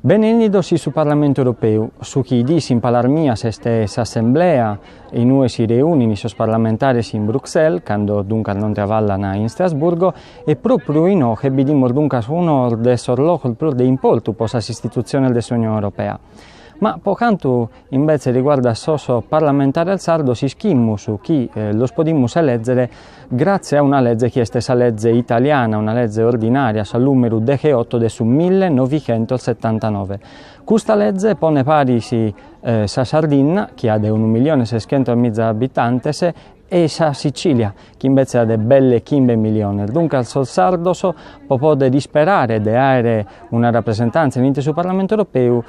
Benvenidos su Parlamento Europeu, su chi dis in palarmias este s'assemblea e noi si riunin sos parlamentares in Bruxelles, quando dunque non travallano in Strasburgo, e proprio in oche bidimos dunque uno de sorlocos più de impoltu posas istituzioni dell'Unione Europea. Ma pocanto invece riguarda soso parlamentare al sardo si schimmu su chi lo podimus eleggere grazie a una legge che è stessa legge italiana, una legge ordinaria, sa numero 18 de su 1979. Questa legge pone parisi sa Sardegna, che ha de 1.600.000 abitanti, e sa Sicilia, che invece ha de belle 15 milioni. Dunque al sol sardoso può disperare di avere una rappresentanza in sul Parlamento Europeo,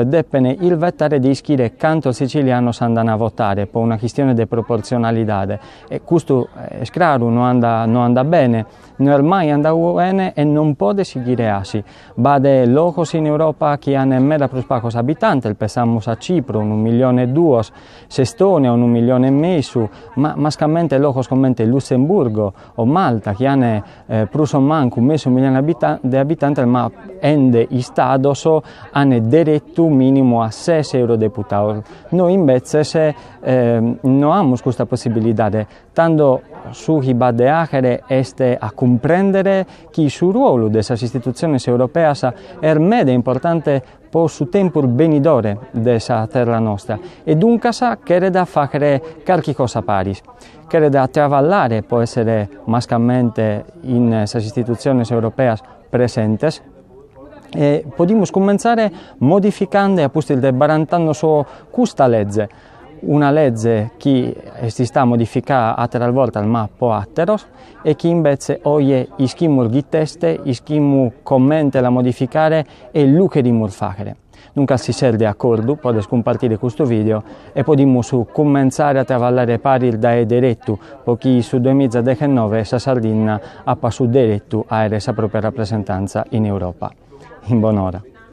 deppene il vettare di ischire quanto il siciliano andano a votare, per una questione di proporzionalità. E questo è chiaro, non anda bene, non ormai anda bene e non può seguire così. Vade locos in Europa che hanno meno pacos abitanti, pensiamo a Cipro, 1,2 milioni, Estonia 1,5 milioni, ma mascamente locos come Lussemburgo o Malta che hanno pruso manco 1 milione di abitanti, ma ende i stados hanno diritto minimo a 6 eurodeputati. Noi invece non abbiamo questa possibilità, tanto su chi va de agere este a comprendere che il ruolo delle istituzioni europee è mede importante per su tempo venidore della terra nostra e dunque che da fare qualche cosa paris, che da travallare può essere mascalmente in queste istituzioni europee presenti. E possiamo cominciare modificando e appunto barantando su questa legge. Una legge che si sta modificando altre volte al mappo atteros e che invece oggi ischimur gitteste, ischimur commenta la modificare e luce di murfachere. Dunque si serve di accordo, potete compartire questo video e possiamo cominciare a travallare pari da diretto, perché su 2019 la Sardegna ha passato diretto a avere la propria rappresentanza in Europa. In buon'ora.